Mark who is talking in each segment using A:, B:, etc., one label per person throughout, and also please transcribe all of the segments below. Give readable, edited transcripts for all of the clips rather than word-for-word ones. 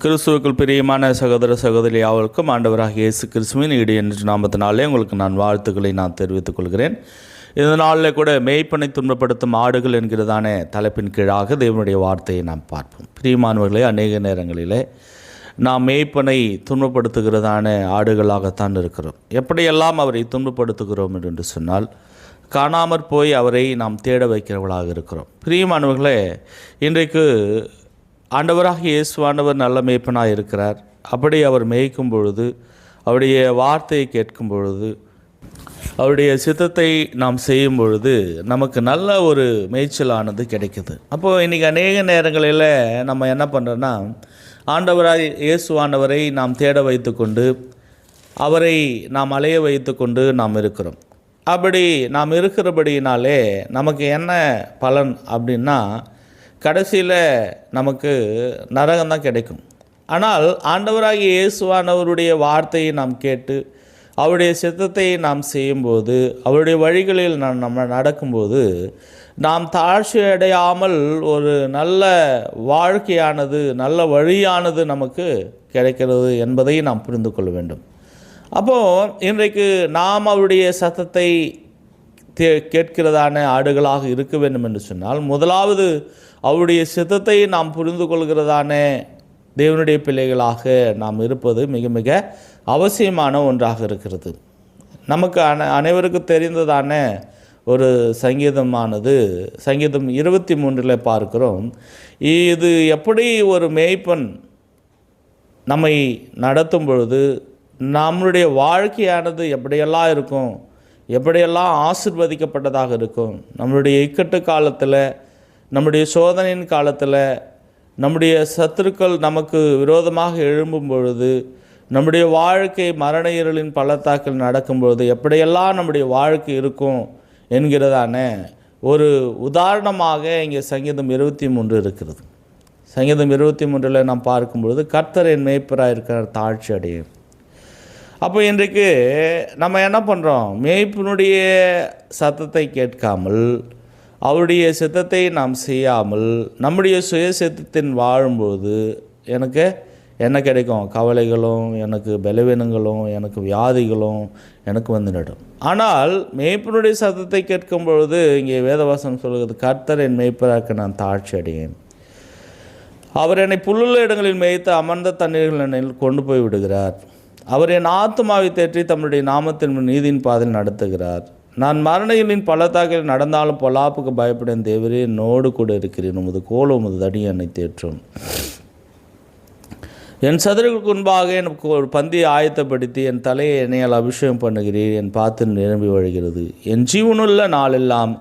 A: கிறிஸ்துவுக்குள் பிரியமான சகோதர சகோதரி யாவருக்கும் ஆண்டவராக இயேசு கிறிஸ்துவின் ஈடு என்ற நாமத்தினாலே உங்களுக்கு நான் வாழ்த்துக்களை தெரிவித்துக் கொள்கிறேன். இந்த நாளில் கூட மேய்ப்பனை துன்பப்படுத்தும் ஆடுகள் என்கிறதான தலைப்பின் கீழாக தேவனுடைய வார்த்தையை நாம் பார்ப்போம். பிரியமானவர்களே, அநேக நேரங்களிலே நாம் மேய்ப்பனை துன்பப்படுத்துகிறதான ஆடுகளாகத்தான் இருக்கிறோம். எப்படியெல்லாம் அவரை துன்பப்படுத்துகிறோம் என்று சொன்னால், காணாமற் போய் அவரை நாம் தேட வைக்கிறவர்களாக இருக்கிறோம். பிரியமானவர்களே, இன்றைக்கு ஆண்டவராக இயேசுவானவர் நல்ல மேய்ப்பனாக இருக்கிறார். அப்படி அவர் மேய்க்கும் பொழுது, அவருடைய வார்த்தையை கேட்கும் பொழுது, அவருடைய சித்தத்தை நாம் செய்யும் பொழுது நமக்கு நல்ல ஒரு மேய்ச்சலானது கிடைக்குது. அப்போது இன்றைக்கி அநேக நேரங்களில் நம்ம என்ன பண்ணுறோன்னா, ஆண்டவராக இயேசுவானவரை நாம் தேட வைத்து கொண்டு, அவரை நாம் அலைய வைத்து கொண்டு நாம் இருக்கிறோம். அப்படி நாம் இருக்கிறபடினாலே நமக்கு என்ன பலன் அப்படின்னா, கடைசியில் நமக்கு நரகம்தான் கிடைக்கும். ஆனால் ஆண்டவராகிய இயேசுவானவருடைய வார்த்தையை நாம் கேட்டு அவருடைய சித்தத்தை நாம் செய்யும்போது, அவருடைய வழிகளில் நம்ம நடக்கும்போது, நாம் தாழ்ச்சி அடையாமல் ஒரு நல்ல வாழ்க்கையானது, நல்ல வழியானது நமக்கு கிடைக்கிறது என்பதை நாம் புரிந்து கொள்ள வேண்டும். அப்போது இன்றைக்கு நாம் அவருடைய சத்தத்தை கேட்கிறதான ஆடுகளாக இருக்க வேண்டும் என்று சொன்னால், முதலாவது அவருடைய சித்தத்தை நாம் புரிந்து கொள்கிறதான தேவனுடைய பிள்ளைகளாக நாம் இருப்பது மிக மிக அவசியமான ஒன்றாக இருக்கிறது. நமக்கு அனைவருக்கு தெரிந்ததான ஒரு சங்கீதமானது சங்கீதம் 23 பார்க்கிறோம். இது எப்படி ஒரு மேய்ப்பன் நம்மை நடத்தும் பொழுது நம்முடைய வாழ்க்கையானது எப்படியெல்லாம் இருக்கும், எப்படியெல்லாம் ஆசீர்வதிக்கப்பட்டதாக இருக்கும். நம்மளுடைய இக்கட்டு காலத்தில், நம்முடைய சோதனையின் காலத்தில், நம்முடைய சத்துருக்கள் நமக்கு விரோதமாக எழும்பும் பொழுது, நம்முடைய வாழ்க்கை மரண இருளின் பள்ளத்தாக்கில் நடக்கும்பொழுது எப்படியெல்லாம் நம்முடைய வாழ்க்கை இருக்கும் என்கிறதான ஒரு உதாரணமாக இங்கே சங்கீதம் 23 இருக்கிறது. சங்கீதம் 23 நாம் பார்க்கும்பொழுது, கர்த்தர் என் மேய்ப்பராக இருக்கிற தாழ்ச்சி அடையும். அப்போ இன்றைக்கு நம்ம என்ன பண்ணுறோம், மேய்ப்பினுடைய சத்தத்தை கேட்காமல், அவருடைய சித்தத்தை நாம் செய்யாமல், நம்முடைய சுய சித்தத்தின் வாழும்போது எனக்கு என்ன கிடைக்கும்? கவலைகளும், எனக்கு பலவீனங்களும், எனக்கு வியாதிகளும் எனக்கு வந்துவிடும். ஆனால் மேய்ப்பினுடைய சத்தத்தை கேட்கும் பொழுது இங்கே வேதவாசனம் சொல்கிறது, கர்த்தர் என் மேய்ப்பராக நான் தாழ்ச்சி அடையேன். அவர் என்னை புல்லுள்ள இடங்களில் மேய்த்து அமர்ந்த தண்ணீர்கள் என்னை கொண்டு போய் விடுகிறார். அவர் என் ஆத்துமாவை தேற்றி தம்முடைய நாமத்தின் நீதியின் பாதையில் நடத்துகிறார். நான் மரணைகளின் பள்ளத்தாக்கில் நடந்தாலும் பொல்லாப்புக்கு பயப்படும் தேவரே என்னோடு கூட இருக்கிறேன். உமது கோலும் உமது தடி என்னை தேற்றும். என் சதுரங்களுக்கு முன்பாக எனக்கு ஒரு பந்தியை ஆயத்தப்படுத்தி என் தலையை எண்ணெயால் அபிஷேகம் பண்ணுகிறேன். என் பாத்திரம் நிரம்பி வழிகிறது. என் ஜீவனுள்ள நாளெல்லாம்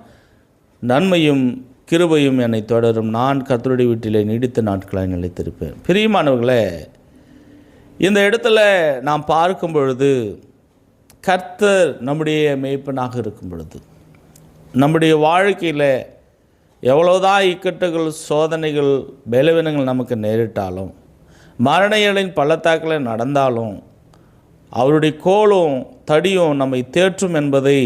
A: நன்மையும் கிருபையும் என்னை தொடரும். நான் கர்த்தருடைய வீட்டிலே நீடித்த நாட்களாய் நிலைத்திருப்பேன். பிரியமானவர்களே, இந்த இடத்துல நாம் பார்க்கும் பொழுது, கர்த்தர் நம்முடைய மேய்ப்பனாக இருக்கும் பொழுது, நம்முடைய வாழ்க்கையில் எவ்வளோதான் இக்கட்டுகள், சோதனைகள், பலவீனங்கள் நமக்கு நேரிட்டாலும், மரணைகளின் பள்ளத்தாக்கில் நடந்தாலும், அவருடைய கோலும் தடியும் நம்மை தேற்றும் என்பதை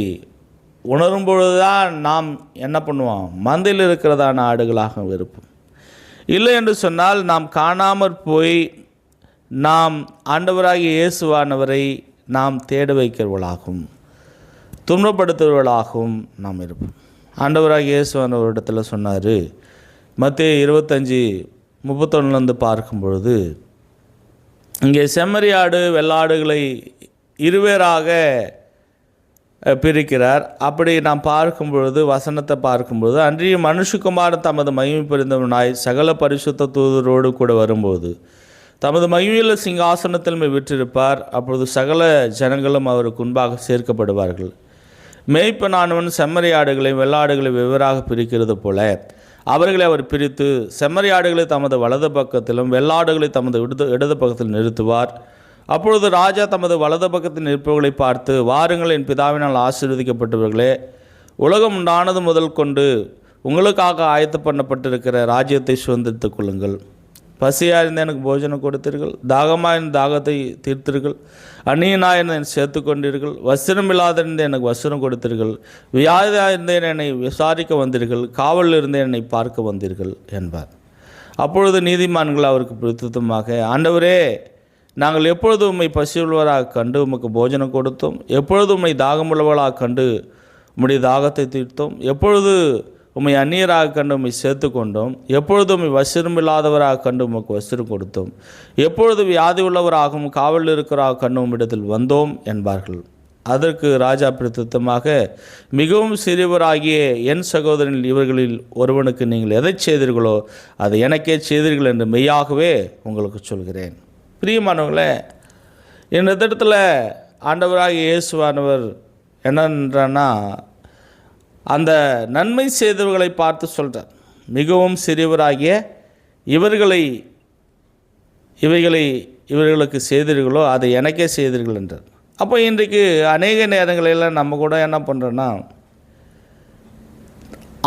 A: உணரும் பொழுதுதான் நாம் என்ன பண்ணுவோம், மந்தையில் இருக்கிறதான ஆடுகளாக இருப்போம். இல்லை என்று சொன்னால் நாம் காணாமற் போய் நாம் ஆண்டவராகிய இயேசுவானவரை நாம் தேட வைக்கிறவர்களாகவும் துன்பப்படுத்துவர்களாகவும் நாம் இருப்போம். ஆண்டவராகிய இயேசுவானவர் இடத்துல சொன்னார், மத்தேயு 25:31 பார்க்கும் பொழுது, இங்கே செம்மறியாடு வெள்ளாடுகளை இருவேறாக பிரிக்கிறார். அப்படி நாம் பார்க்கும் பொழுது, வசனத்தை பார்க்கும்பொழுது, அன்றைய மனுஷகுமாரன் தமது மகிமை புரிந்தவனாய் சகல பரிசுத்த தூதரோடு கூட வரும்போது தமது மகிமையுள்ள சிங்காசனத்தில் விற்றிருப்பார். அப்பொழுது சகல ஜனங்களும் அவருக்கு முன்பாக சேர்க்கப்படுவார்கள். மேய்ப்பனானவன் செம்மறியாடுகளை வெள்ளாடுகளை வெவ்வேறாக பிரிக்கிறது போல அவர்களை அவர் பிரித்து செம்மறியாடுகளை தமது வலது பக்கத்திலும் வெள்ளாடுகளை தமது இடது பக்கத்தில் நிறுத்துவார். அப்பொழுது ராஜா தமது வலது பக்கத்தில் நிற்பவர்களை பார்த்து, வாருங்கள், என் பிதாவினால் ஆசீர்வதிக்கப்பட்டவர்களே, உலகம் உண்டானது முதல் கொண்டு உங்களுக்காக ஆயத்த பண்ணப்பட்டிருக்கிற ராஜ்யத்தை சுதந்திரித்துக் கொள்ளுங்கள். பசியாக இருந்த எனக்கு போஜனம் கொடுத்தீர்கள், தாகமாக இருந்த தாகத்தை தீர்த்தீர்கள், அந்நியனாக இருந்த சேர்த்து கொண்டீர்கள், வஸ்திரம் இல்லாதிருந்த எனக்கு வஸ்திரம் கொடுத்தீர்கள், வியாதியாக இருந்தேன் என்னை விசாரிக்க வந்தீர்கள், காவலில் இருந்தேன் என்னை பார்க்க வந்தீர்கள் என்பார். அப்பொழுது நீதிமான்கள் அவருக்கு பிரத்யுத்தமாக, ஆண்டவரே, நாங்கள் எப்பொழுது உம்மை பசியுள்ளவராக கண்டு உமக்கு போஜனம் கொடுத்தோம், எப்பொழுது உம்மை தாகமுள்ளவர்களாக கண்டு உம்முடைய தாகத்தை தீர்த்தோம், எப்பொழுது உம்மை அந்நியராக கண்டு உம்மை சேர்த்து கொண்டோம், எப்பொழுது உம்மை வஸ்திரம் இல்லாதவராக கண்டு உமக்கு வஸ்திரம் கொடுத்தோம், எப்பொழுது வியாதி உள்ளவராகவும் காவலில் இருக்கிறாக கண்டு உம்மிடத்தில் வந்தோம் என்பார்கள். அதற்கு ராஜா பிரத்யுத்தமாக, மிகவும் சிறியவராகிய என் சகோதரனில் இவர்களில் ஒருவனுக்கு நீங்கள் எதை செய்தீர்களோ அதை எனக்கே செய்தீர்கள் என்று மெய்யாகவே உங்களுக்கு சொல்கிறேன். பிரியமானவர்களே, இந்த இடத்துல ஆண்டவராகிய இயேசுவானவர் என்னன்றான்னா, அந்த நன்மை செய்தவர்களை பார்த்து சொல்கிறார், மிகவும் சிறியவராகிய இவர்களுக்கு செய்தீர்களோ அதை எனக்கே செய்தீர்கள் என்றார். அப்போ இன்றைக்கு அநேக நேரங்களில் நம்ம கூட என்ன பண்ணுறோன்னா,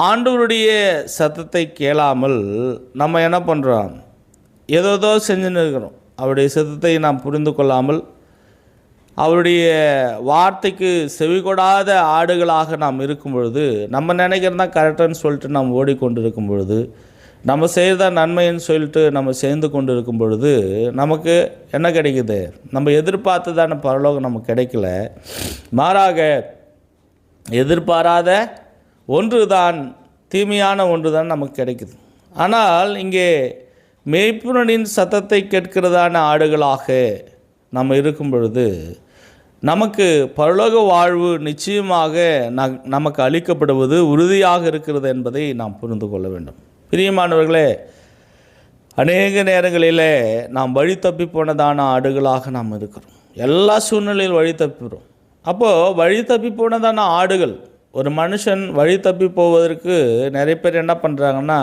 A: ஆண்டவருடைய சத்தத்தை கேளாமல் நம்ம என்ன பண்ணுறோம், ஏதோ செஞ்சுன்னு இருக்கிறோம். அவருடைய சத்தத்தை நாம் புரிந்து கொள்ளாமல் அவருடைய வார்த்தைக்கு செவிகொடாத ஆடுகளாக நாம் இருக்கும் பொழுது, நம்ம நினைக்கிறதா கரெக்டுன்னு சொல்லிட்டு நாம் ஓடிக்கொண்டு இருக்கும் பொழுது, நம்ம செய்கிறதா நன்மைன்னு சொல்லிட்டு நம்ம சேர்ந்து கொண்டு இருக்கும் பொழுது நமக்கு என்ன கிடைக்குது, நம்ம எதிர்பார்த்ததான பரலோகம் நமக்கு கிடைக்கல. மாறாக எதிர்பாராத ஒன்று தான், தீமையான ஒன்று தான் நமக்கு கிடைக்குது. ஆனால் இங்கே மேய்ப்பனின் சத்தத்தை கேட்கிறதான ஆடுகளாக நம்ம இருக்கும் பொழுது நமக்கு பரலோக வாழ்வு நிச்சயமாக நமக்கு அளிக்கப்படுவது உறுதியாக இருக்கிறது என்பதை நாம் புரிந்து கொள்ள வேண்டும். பிரியமானவர்களே, அநேக நேரங்களிலே நாம் வழி தப்பி போனதான ஆடுகளாக நாம் இருக்கிறோம். எல்லா சூழ்நிலையில் வழி தப்பிடுறோம். அப்போது வழி தப்பி போனதான ஆடுகள், ஒரு மனுஷன் வழி தப்பி போவதற்கு நிறைய பேர் என்ன பண்ணுறாங்கன்னா,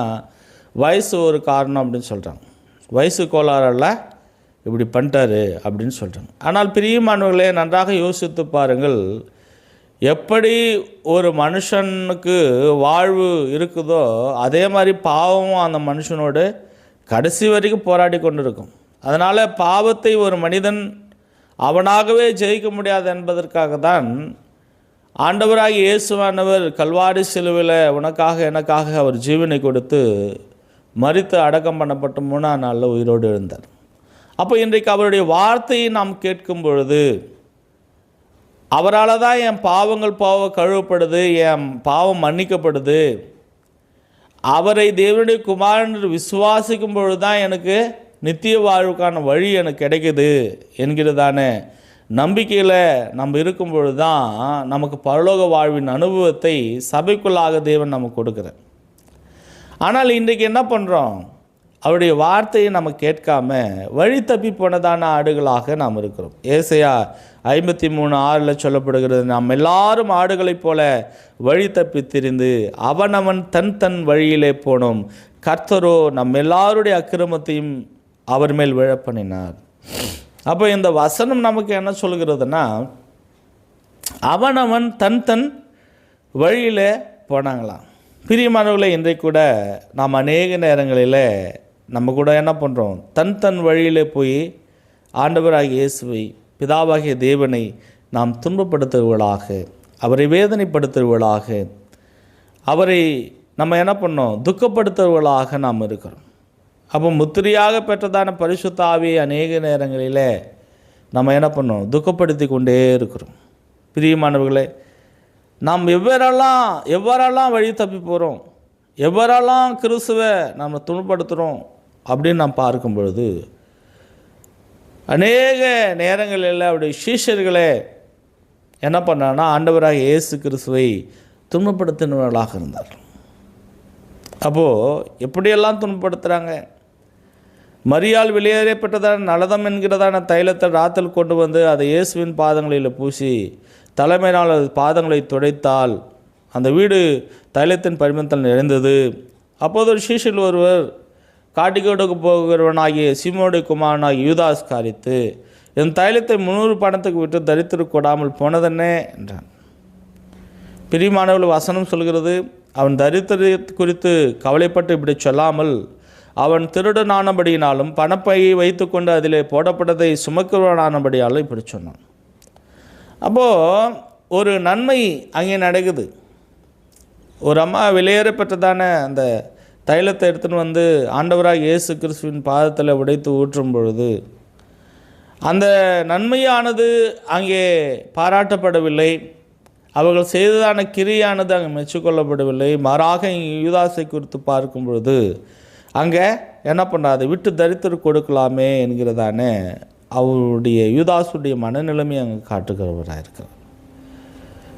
A: வயசு ஒரு காரணம் அப்படின்னு சொல்கிறாங்க. வயசு கோளாறல்ல இப்படி பண்ணிட்டாரு அப்படின்னு சொல்கிறாங்க. ஆனால் பிரியமானவர்களே, நன்றாக யோசித்து பாருங்கள், எப்படி ஒரு மனுஷனுக்கு வாழ்வு இருக்குதோ அதே மாதிரி பாவமும் அந்த மனுஷனோடு கடைசி வரைக்கும் போராடி கொண்டு இருக்கும். அதனால் பாவத்தை ஒரு மனிதன் அவனாகவே ஜெயிக்க முடியாது என்பதற்காக தான் ஆண்டவராகிய இயேசுவானவர் கல்வாரி சிலுவையில் உனக்காக எனக்காக அவர் ஜீவனை கொடுத்து மரித்து அடக்கம் பண்ணப்பட்டு 3ஆம் நாளில் உயிரோடு எழுந்தார். அப்போ இன்றைக்கு அவருடைய வார்த்தையை நாம் கேட்கும் பொழுது, அவரால் தான் என் பாவங்கள் கழுவப்படுது, என் பாவம் மன்னிக்கப்படுது, அவரை தேவனுடைய குமாரன் விசுவாசிக்கும் பொழுது தான் எனக்கு நித்திய வாழ்வுக்கான வழி எனக்கு கிடைக்குது என்கிறதான நம்பிக்கையில் நம்ம இருக்கும் பொழுது தான் நமக்கு பரலோக வாழ்வின் அனுபவத்தை சபைக்குள்ளாக தேவன் நமக்கு கொடுக்குறார். ஆனால் இன்றைக்கு என்ன பண்ணுறோம், அவருடைய வார்த்தையை நம்ம கேட்காம வழி தப்பி போனதான ஆடுகளாக நாம் இருக்கிறோம். ஏசாயா 53:6 சொல்லப்படுகிறது, நாம் எல்லாரும் ஆடுகளைப் போல வழி தப்பி திரிந்து அவனவன் தன் வழியிலே போனோம், கர்த்தரோ நம் எல்லாருடைய அக்கிரமத்தையும் அவர் மேல் விழப்பண்ணினார். அப்போ இந்த வசனம் நமக்கு என்ன சொல்கிறதுனா, அவனவன் தன் வழியில் போனாங்களாம். பிரியமானவர்களே, இன்றைக்கு கூட நாம் அநேக நேரங்களில் நம்ம கூட என்ன பண்ணுறோம், தன் வழியில் போய் ஆண்டவராகிய இயேசுவை, பிதாவாகிய தேவனை நாம் துன்பப்படுத்துவர்களாக, அவரை வேதனைப்படுத்துவர்களாக, அவரை நம்ம என்ன பண்ணோம், துக்கப்படுத்துவர்களாக நாம் இருக்கிறோம். அப்போ முத்திரையாக பெற்றதான பரிசுத்த ஆவியை அநேக நேரங்களில் நம்ம என்ன பண்ணோம், துக்கப்படுத்தி கொண்டே இருக்கிறோம். பிரியமானவர்களே, நாம் எவ்வாறெல்லாம் வழி தப்பி போகிறோம், எவ்வாறெல்லாம் கிறிஸ்துவை நம்ம துன்பப்படுத்துகிறோம் அப்படின்னு நாம் பார்க்கும் பொழுது, அநேக நேரங்களில் அவருடைய சீஷர்களே என்ன பண்ணான்னா, ஆண்டவராக இயேசு கிறிஸ்துவை துன்பப்படுத்தினவர்களாக இருந்தார். அப்போது எப்படியெல்லாம் துன்பப்படுத்துகிறாங்க, மரியாள் வெளியேறப்பட்டதான நலதம் என்கிறதான தைலத்தை ராத்தில் கொண்டு வந்து அதை இயேசுவின் பாதங்களில் பூசி தலைமையினால் அது பாதங்களை துடைத்தால் அந்த வீடு தைலத்தின் பரிமளத்தால் நிறைந்தது. அப்போது ஒரு சீஷில் ஒருவர் காட்டிக்கோடுக்கு போகிறவனாகிய சீமோனுடைய குமாரனாகிய யூதாஸ் காரித்து, என் தைலத்தை 300 பணத்துக்கு விட்டு தரித்திற்கு கொடாமல் போனதென்னே என்றான். பிரியமானவர்கள், வசனம் சொல்கிறது, அவன் தரித்திர குறித்து கவலைப்பட்டு இப்படி சொல்லாமல், அவன் திருடனானபடியினாலும் பணப்பையை வைத்து கொண்டு அதிலே போடப்பட்டதை சுமக்கிறவனானபடியாலும் இப்படி சொன்னான். அப்போது ஒரு நன்மை அங்கே நடக்குது. ஒரு அம்மா வெளியேறப்பட்டதான அந்த தைலத்தை எடுத்துன்னு வந்து ஆண்டவராக இயேசு கிறிஸ்துவின் பாதத்தில் உடைத்து ஊற்றும் பொழுது அந்த நன்மையானது அங்கே பாராட்டப்படவில்லை. அவர்கள் செய்ததான கிரியானது அங்கே மெச்சுக்கொள்ளப்படவில்லை. மாறாக இங்கே யூதாசை குறித்து பார்க்கும் பொழுது அங்கே என்ன பண்ணுறாது, விட்டு தரித்திர கொடுக்கலாமே என்கிறதான அவருடைய யூதாஸுடைய மனநிலைமை அங்கே காட்டுகிறவராக இருக்கிறார்.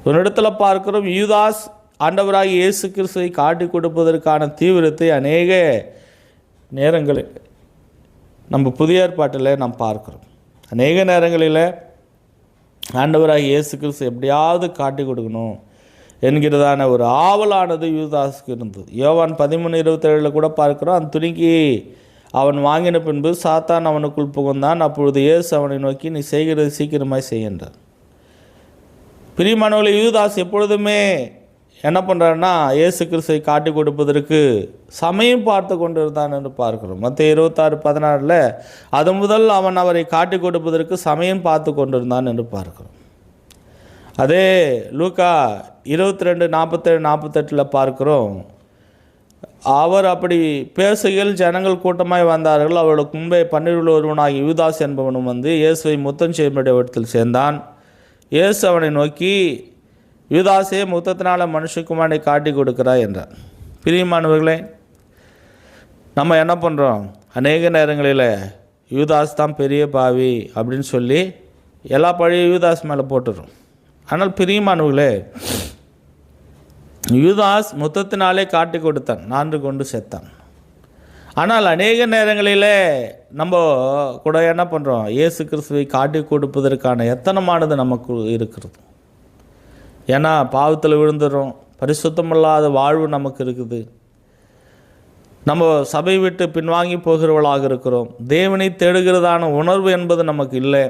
A: ஒரு இடத்துல பார்க்கிறோம், யூதாஸ் ஆண்டவராக இயேசு கிறிஸ்துவை காட்டி கொடுப்பதற்கான தீவிரத்தை அநேக நேரங்களில் நம்ம புதிய ஏற்பாட்டில் நாம் பார்க்கிறோம். அநேக நேரங்களில் ஆண்டவராக இயேசு கிறிஸ்து எப்படியாவது காட்டி கொடுக்கணும் என்கிறதான ஒரு ஆவலானது யூதாஸுக்கு இருந்தது. யோவான் 13:27 கூட பார்க்கிறோம், அந்த துணிக்கி அவன் வாங்கின பின்பு சாத்தான் அவனுக்குள் புகுந்தான். அப்பொழுது இயேசு அவனை நோக்கி, நீ செய்கிறது சீக்கிரமாய் செய்கின்றார். பிரியமானவர்களே, யூதாஸ் எப்பொழுதுமே என்ன பண்ணுறான்னா இயேசு கிறிஸ்துவை காட்டி கொடுப்பதற்கு சமயம் பார்த்து கொண்டு இருந்தான் என்று பார்க்கிறோம். மத்தேயு 26:16 அது முதல் அவன் அவரை காட்டி கொடுப்பதற்கு சமயம் பார்த்து கொண்டிருந்தான் என்று பார்க்கிறோம். அதே லூக்கா 22:47-48 பார்க்கிறோம், அவர் அப்படி பேசுகையில் ஜனங்கள் கூட்டமாய் வந்தார்கள். அவர்களுக்கு முன்பே 12 ஒருவனாகிய யூதாஸ் என்பவனும் வந்து இயேசுவை முத்தம் செய்யும்படி இடத்தில் சேர்ந்தான். இயேசு அவனை நோக்கி, யூதாசே, முத்தத்தினால மனுஷகுமாரனை காட்டி கொடுக்கிறாய் என்றார். பிரியமானவர்களே, நம்ம என்ன பண்ணுறோம், அநேக நேரங்களில் யூதாஸ் தான் பெரிய பாவி அப்படின்னு சொல்லி எல்லா பழைய யூதாஸ் மேலே போட்டுறோம். ஆனால் பிரியமானவர்களே, யூதாஸ் முத்தத்தினாலே காட்டி கொடுத்தான், நான்கு கொண்டு செத்தான். ஆனால் அநேக நேரங்களில் நம்ம கூட என்ன பண்ணுறோம், இயேசு கிறிஸ்துவை காட்டி கொடுப்பதற்கான எத்தனமானது நமக்கு இருக்கிறது. ஏன்னா பாவத்தில் விழுந்துடும், பரிசுத்தமில்லாத வாழ்வு நமக்கு இருக்குது, நம்ம சபை விட்டு பின்வாங்கி போகிறவர்களாக இருக்கிறோம், தேவனை தேடுகிறதான உணர்வு என்பது நமக்கு இல்லை.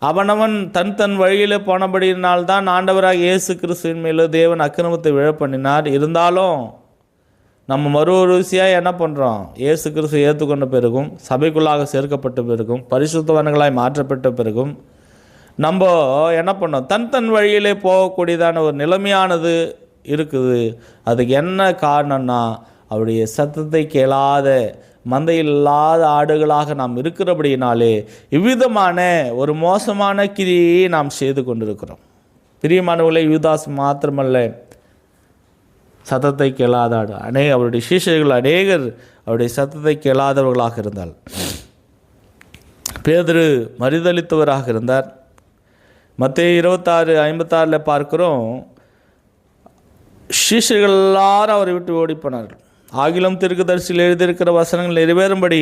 A: அவனவன் தன் வழியில் போனபடியினால்தான் ஆண்டவராக இயேசு கிறிஸ்துவின் மேலே தேவன் அக்கிரமத்தை விழப்பண்ணினார். இருந்தாலும் நம்ம மறுவரிசையாக என்ன பண்ணுறோம், இயேசு கிறிஸ்து ஏற்றுக்கொண்ட பிறகும், சபைக்குள்ளாக சேர்க்கப்பட்ட பிறகும், பரிசுத்தவான்களாய் மாற்றப்பட்ட பிறகும் நம்ம என்ன பண்ணோம், தன் வழியிலே போகக்கூடியதான ஒரு நிலைமையானது இருக்குது. அதுக்கு என்ன காரணம்னா, அவருடைய சத்தத்தை கேளாத மந்தையில் இல்லாத ஆடுகளாக நாம் இருக்கிறபடினாலே இவ்விதமான ஒரு மோசமான கிரியை நாம் செய்து கொண்டிருக்கிறோம். பிரியமானவர்களே, யூதாஸ் மாத்திரமல்ல, சத்தத்தை கேளாத ஆடு அவருடைய சீஷர்கள் அநேகர் அவருடைய சத்தத்தை கேளாதவர்களாக இருந்தார். பேதுரு மறுதலித்தவராக இருந்தார். மத்தேயு 26:56 பார்க்கிறோம், சீஷர்கள் எல்லாரும் அவரை விட்டு ஓடிப்போனார்கள். ஆகிலும் தீர்க்கதரிசியில் எழுதியிருக்கிற வசனங்கள் நிறைவேறும்படி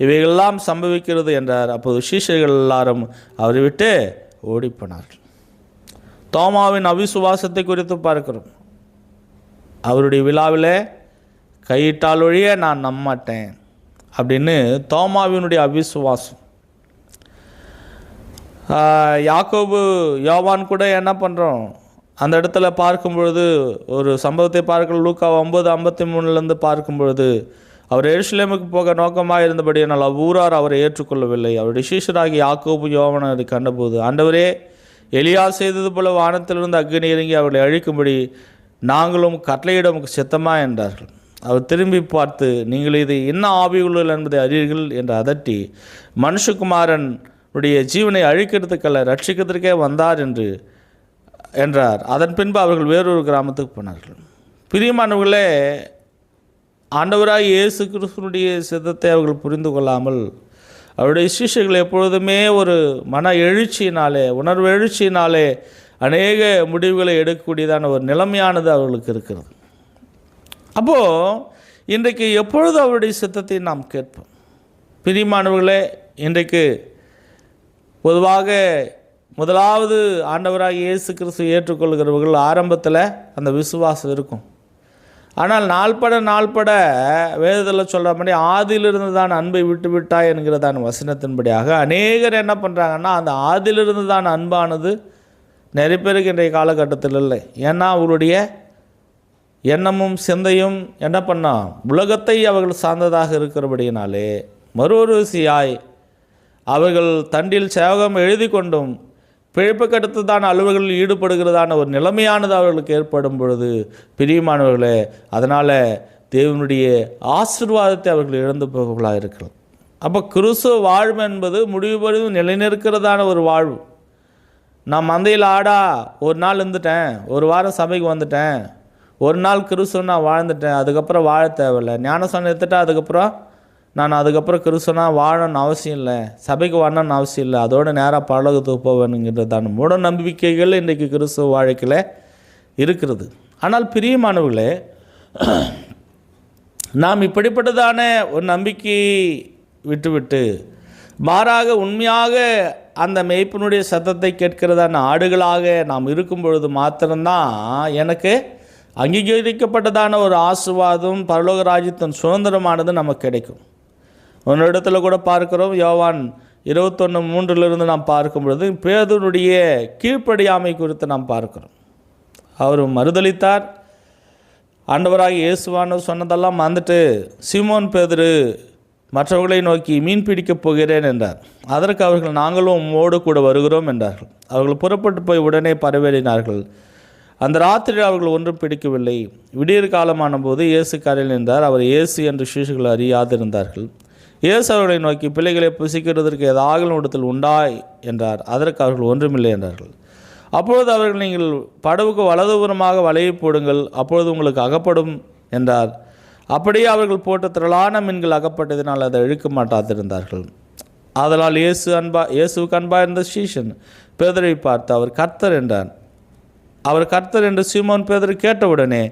A: இவைகளெல்லாம் சம்பவிக்கிறது என்றார். அப்போது சீஷர்கள் எல்லாரும் அவரை விட்டு ஓடிப்போனார்கள். தோமாவின் அவிசுவாசத்தை குறித்து பார்க்கிறோம். அவருடைய விழாவில் கையிட்டால் ஒழிய நான் நம்பமாட்டேன் அப்படின்னு தோமாவினுடைய அவிசுவாசம். யாக்கோபு யோவான் கூட என்ன பண்ணுறோம், அந்த இடத்துல பார்க்கும் பொழுது ஒரு சம்பவத்தை பார்க்க லூக்கா 9:53 பார்க்கும் பொழுது, அவர் எருசலேமுக்கு போக நோக்கமாக இருந்தபடியானால் அவ்வூரார் அவரை ஏற்றுக்கொள்ளவில்லை. அவருடைய சீஷராகி யாக்கோபு யோவான் அதை கண்டபோது, ஆண்டவரே, எலியா செய்தது போல வானத்திலிருந்து அக்னி இறங்கி அவர்களை அழிக்கும்படி நாங்களும் கட்டளையிட நமக்கு சித்தமா என்றார்கள். அவர் திரும்பி பார்த்து, நீங்கள் இது என்ன ஆவியுள்ளல் என்பதை அறியீர்கள் என்று அதட்டி, மனுஷகுமாரன் உடைய ஜீவனை அழிக்கிறதுக்கல்ல ரட்சிக்கிறதுக்கே வந்தார் என்றார். அதன் பின்பு அவர்கள் வேறொரு கிராமத்துக்கு போனார்கள். பிரியமானவர்களே, ஆண்டவராக இயேசு கிறிஸ்துவினுடைய சித்தத்தை அவர்கள் புரிந்து கொள்ளாமல் அவருடைய சிஷ்யர்கள் எப்பொழுதுமே ஒரு மன எழுச்சியினாலே, உணர்வு எழுச்சியினாலே அநேக முடிவுகளை எடுக்கக்கூடியதான ஒரு நிலைமையானது அவர்களுக்கு இருக்கிறது. அப்போது இன்றைக்கு எப்பொழுது அவருடைய சித்தத்தை நாம் கேட்போம். பிரியமானவர்களே, இன்றைக்கு பொதுவாக முதலாவது ஆண்டவராக இயேசு கிறிஸ்து ஏற்றுக்கொள்கிறவர்கள் ஆரம்பத்தில் அந்த விசுவாசம் இருக்கும். ஆனால் நாள்பட வேதத்தில் சொல்கிற மாதிரி ஆதியிலிருந்து தான் அன்பை விட்டு விட்டாய் என்கிறதான வசனத்தின்படியாக அநேகர் என்ன பண்ணுறாங்கன்னா, அந்த ஆதியிலிருந்து தான் அன்பானது நிறைய பேருக்கு இன்றைய காலகட்டத்தில் இல்லை. ஏன்னா அவருடைய எண்ணமும் சிந்தையும் என்ன பண்ணால் உலகத்தை அவர்கள் சார்ந்ததாக இருக்கிறபடியினாலே மறுவரிசையாய் அவர்கள் தண்டில் சேவகம் எழுதி கொண்டும் பிழைப்புக்கடுத்துதான அலுவல்களில் ஈடுபடுகிறதான ஒரு நிலைமையானது அவர்களுக்கு ஏற்படும் பொழுது, பிரியமானவர்களே, அதனால் தேவனுடைய ஆசீர்வாதத்தை அவர்கள் இழந்து போகலாக இருக்கிறது. அப்போ கிறிஸ்துவ வாழ்வு என்பது முடிவு பெறும் நிலைநிற்கிறதான ஒரு வாழ்வு. நான் மந்தையில் ஆடா ஒரு நாள் இருந்துட்டேன், ஒரு வாரம் சபைக்கு வந்துட்டேன், ஒரு நாள் கிறிஸ்துவ நான் வாழ்ந்துட்டேன், அதுக்கப்புறம் வாழ தேவையில்லை. ஞானஸ்நானம் எடுத்துட்டா அதுக்கப்புறம் கிறிஸ்துவனா வாழணும்னு அவசியம் இல்லை, சபைக்கு வரணும்னு அவசியம் இல்லை, அதோடு நேராக பரலோகத்துக்கு போவேணுங்கிறதான மூட நம்பிக்கைகள் இன்றைக்கு கிறிஸ்துவ வாழ்க்கையில் இருக்கிறது. ஆனால் பிரியமானவர்களே, நாம் இப்படிப்பட்டதான ஒரு நம்பிக்கையை விட்டுவிட்டு மாறாக உண்மையாக அந்த மேய்ப்பனுடைய சத்தத்தை கேட்கிறதான ஆடுகளாக நாம் இருக்கும் பொழுது மாத்திரம்தான் எனக்கு அங்கீகரிக்கப்பட்டதான ஒரு ஆசீர்வாதம் பரலோக ராஜ்யத்தின் சுதந்திரமானது நமக்கு கிடைக்கும். ஒரு இடத்துல கூட பார்க்கிறோம், யோவான் 21:3 நாம் பார்க்கும் பொழுது பேதுருடைய கீழ்ப்படியாமை குறித்து நாம் பார்க்கிறோம். அவர் மறுதலித்தார். ஆண்டவராக இயேசுவானவர் சொன்னதெல்லாம் வந்துட்டு சீமோன் பேதுரு மற்றவர்களை நோக்கி மீன் பிடிக்கப் போகிறேன் என்றார். அதற்கு அவர்கள் நாங்களும் உம்மோடு கூட வருகிறோம் என்றார்கள். அவர்கள் புறப்பட்டு போய் உடனே பரவேறினார்கள். அந்த ராத்திரியில் அவர்கள் ஒன்றும் பிடிக்கவில்லை. விடியற் காலமான போது இயேசு கரையில் நின்றார். அவர் இயேசு என்று சீஷர்கள் அறியாதிருந்தார்கள். இயேசு அவர்களை நோக்கி, பிள்ளைகளை புசிக்கிறதற்கு ஏதாவது இடத்தில் உண்டாய் என்றார். அதற்கு அவர்கள் ஒன்றுமில்லை என்றார்கள். அப்பொழுது அவர்கள், நீங்கள் படவுக்கு வலதுபுறமாக வலையை போடுங்கள், அப்பொழுது உங்களுக்கு அகப்படும் என்றார். அப்படியே அவர்கள் போட்ட திரளான மீன்கள் அகப்பட்டதினால் அதை இழுக்க மாட்டாதிருந்தார்கள். ஆதலால் இயேசுவுக்கு அன்பா இருந்த சீஷன் பேதுரை பார்த்து, அவர் கர்த்தர் என்றான். அவர் கர்த்தர் என்று சீமோன் பேதுரு கேட்டவுடனே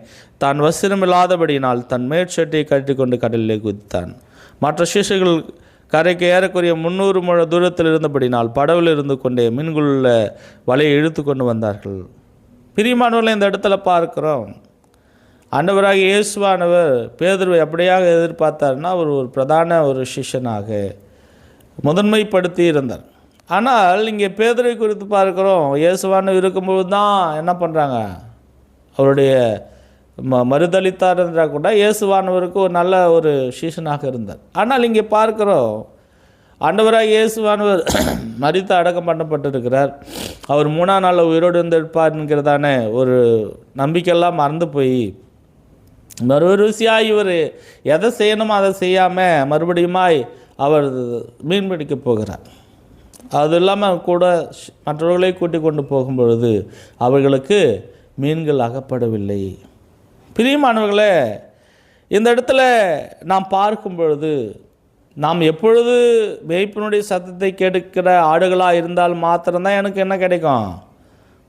A: தான் வஸ்திரமில்லாதபடியினால் தன் மேற்சட்டையை கட்டிக்கொண்டு கடலிலே குதித்தான். மற்ற சீஷர்கள் கரைக்கு ஏறக்குறைய 300 முழ தூரத்தில் இருந்தபடினால் படவில் இருந்து கொண்டே மீன்களுள்ள வலையை இழுத்து கொண்டு வந்தார்கள். பிரியமானவர்களை இந்த இடத்துல பார்க்கிறோம், ஆண்டவராக இயேசுவானவர் பேதுருவை எப்படியாக எதிர்பார்த்தார்னா அவர் ஒரு பிரதான ஒரு சிஷ்யனாக முதன்மைப்படுத்தி இருந்தார். ஆனால் இங்கே பேதுரை குறித்து பார்க்கிறோம், இயேசுவானவர் இருக்கும்போது தான் என்ன பண்ணுறாங்க, அவருடைய மறுதளித்தார் என்றால் கூட இயேசுவானவருக்கு ஒரு நல்ல ஒரு சீஷனாக இருந்தார். ஆனால் இங்கே பார்க்கிறோம், ஆண்டவராக இயேசுவானவர் மரித்து அடக்கம் பண்ணப்பட்டிருக்கிறார். அவர் 3ஆம் நாளில் உயிரோடு இருந்திருப்பார் என்கிறதான ஒரு நம்பிக்கையெல்லாம் மறந்து போய் மறுவரிசையாக இவர் எதை செய்யணுமோ அதை செய்யாமல் மறுபடியுமாய் அவர் மீன் பிடிக்க போகிறார். அது இல்லாமல் கூட மற்றவர்களை கூட்டிக் கொண்டு போகும் பொழுது அவர்களுக்கு மீன்கள் அகப்படவில்லை. பிரியமானவர்களே, இந்த இடத்துல நாம் பார்க்கும் பொழுது நாம் எப்பொழுது மேய்ப்பனுடைய சத்தத்தை கேட்கிற ஆடுகளாக இருந்தால் மாத்திரம்தான் எனக்கு என்ன கிடைக்கும்,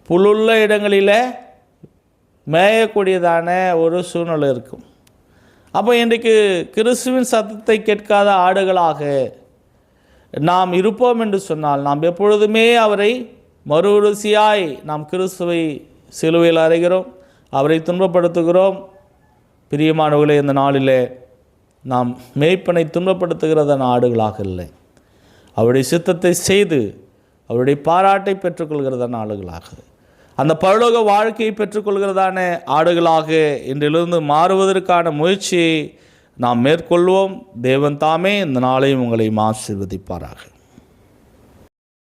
A: புல்லுள்ள இடங்களில் மேயக்கூடியதான ஒரு சூழ்நிலை இருக்கும். அப்போ இன்றைக்கு கிறிஸ்துவின் சத்தத்தை கேட்காத ஆடுகளாக நாம் இருப்போம் என்று சொன்னால் நாம் எப்பொழுதுமே அவரை மறுருசியாய் நாம் கிறிஸ்துவை சிலுவையில் அறைகிறோம், அவரை துன்பப்படுத்துகிறோம். பிரியமானவர்களே, இந்த நாளிலே நாம் மேய்ப்பனை துன்பப்படுத்துகிறதான ஆடுகளாக இல்லை, அவருடைய சித்தத்தை செய்து அவருடைய பாராட்டை பெற்றுக்கொள்கிறதான ஆடுகளாக, அந்த பரலோக வாழ்க்கையை பெற்றுக்கொள்கிறதான ஆடுகளாக இன்றிலிருந்து மாறுவதற்கான முயற்சியை நாம் மேற்கொள்வோம். தேவன் தாமே இந்த நாளையும் உங்களை ஆசீர்வதிப்பாராக.